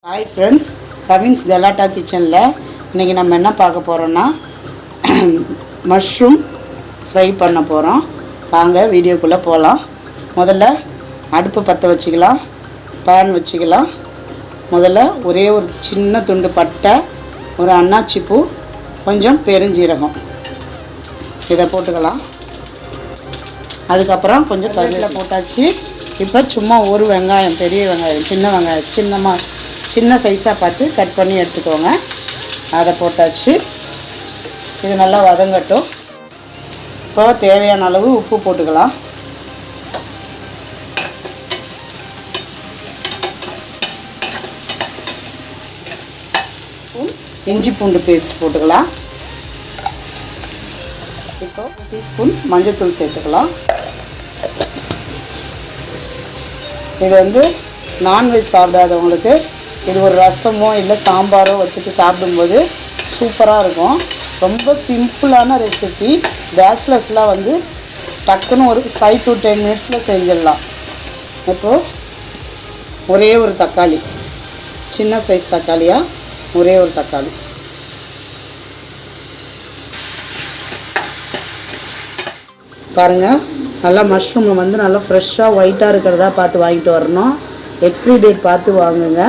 Hi friends, Cavin's கலாட்டா கிச்சனில் இன்றைக்கி நம்ம என்ன பார்க்க போகிறோன்னா மஷ்ரூம் ஃப்ரை பண்ண போகிறோம். வாங்க வீடியோக்குள்ளே போகலாம். முதல்ல அடுப்பு பற்ற வச்சுக்கலாம், பேன் வச்சுக்கலாம். முதல்ல ஒரே ஒரு சின்ன துண்டு பட்டை, ஒரு அன்னாச்சி பூ, கொஞ்சம் பெருஞ்சீரகம் இதை போட்டுக்கலாம். அதுக்கப்புறம் கொஞ்சம் கருவேப்பிலை போட்டாச்சு. இப்போ சும்மா ஒரு வெங்காயம், பெரிய வெங்காயம், சின்ன வெங்காயம் சின்ன சைஸாக பார்த்து கட் பண்ணி எடுத்துக்கோங்க. அதை போட்டாச்சு. இது நல்லா வதங்கட்டும். இப்போ தேவையான அளவு உப்பு போட்டுக்கலாம். இஞ்சி பூண்டு பேஸ்ட் போட்டுக்கலாம். இப்போ 1 டீஸ்பூன் மஞ்சள்தூள் சேர்த்துக்கலாம். இது நான்வெஜ் சாப்பிடாதவங்களுக்கு இது ஒரு ரசமோ இல்லை சாம்பாரோ வச்சுட்டு சாப்பிடும்போது சூப்பராக இருக்கும். ரொம்ப சிம்பிளான ரெசிபி. பேச்சுலர்ஸ்லாம் டக்குன்னு ஒரு 5 to 10 மினிட்ஸில் செஞ்சிடலாம். இப்போது ஒரே ஒரு தக்காளி, சின்ன சைஸ் தக்காளியாக ஒரே ஒரு தக்காளி. பாருங்கள், நல்லா மஷ்ரூம் நல்லா ஃப்ரெஷ்ஷாக ஒயிட்டாக இருக்கிறதா பார்த்து வாங்கிட்டு வரணும். எக்ஸ்பிரி டேட் பார்த்து வாங்குங்க.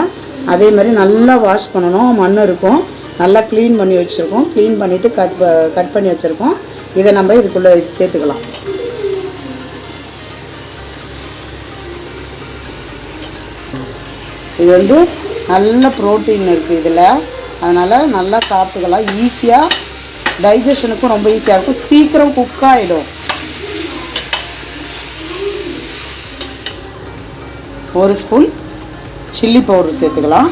அதே மாதிரி நல்லா வாஷ் பண்ணணும். மண் இருக்கும். நல்லா க்ளீன் பண்ணி வச்சுருக்கோம். க்ளீன் பண்ணிவிட்டு கட் பண்ணி வச்சுருக்கோம். இதை நம்ம இதுக்குள்ளே சேர்த்துக்கலாம். இது நல்ல ப்ரோட்டீன் இருக்குது இதில். அதனால் நல்லா சாப்பிட்டுக்கலாம். ஈஸியாக டைஜஷனுக்கும் ரொம்ப ஈஸியாக இருக்கும். சீக்கிரம் குக் ஆகிடும். ஒரு ஸ்பூன் சில்லி பவுடர் சேர்த்துக்கலாம்.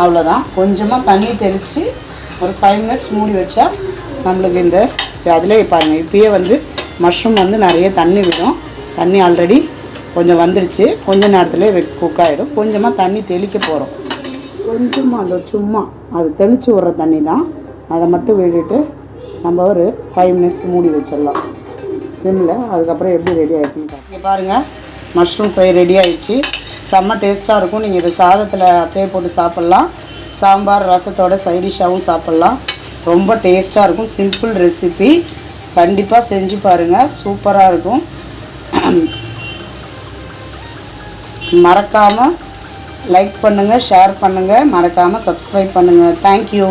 அவ்வளோதான். கொஞ்சமாக தண்ணி தெளித்து ஒரு 5 மினிட்ஸ் மூடி வச்சா நம்மளுக்கு அதிலே பாருங்கள். இப்போயே மஷ்ரூம் நிறைய தண்ணி விடும். தண்ணி ஆல்ரெடி கொஞ்சம் வந்துடுச்சு. கொஞ்சம் நேரத்தில் குக் ஆகிடும். கொஞ்சமாக தண்ணி தெளிக்க போகிறோம். கொஞ்சமாக சும்மா அது தெளித்து விட்ற தண்ணி தான். அதை மட்டும் விட்டுட்டு நம்ம ஒரு 5 மினிட்ஸ் மூடி வச்சிடலாம் சிம்மில். அதுக்கப்புறம் எப்படி ரெடி ஆகிடுச்சுன்னு இங்கே பாருங்கள். மஷ்ரூம் ஃப்ரை ரெடி ஆகிடுச்சு. செம்ம டேஸ்ட்டாக இருக்கும். நீங்கள் இதை சாதத்தில் அப்படியே போட்டு சாப்பிட்லாம். சாம்பார் ரசத்தோட சைடிஷ்ஷாகவும் சாப்பிட்லாம். ரொம்ப டேஸ்ட்டாக இருக்கும். Simple recipe. கண்டிப்பாக செஞ்சு பாருங்கள். சூப்பராக இருக்கும். மறக்காமல் லைக் பண்ணுங்கள், ஷேர் பண்ணுங்கள், மறக்காமல் சப்ஸ்கிரைப் பண்ணுங்கள். தேங்க்யூ.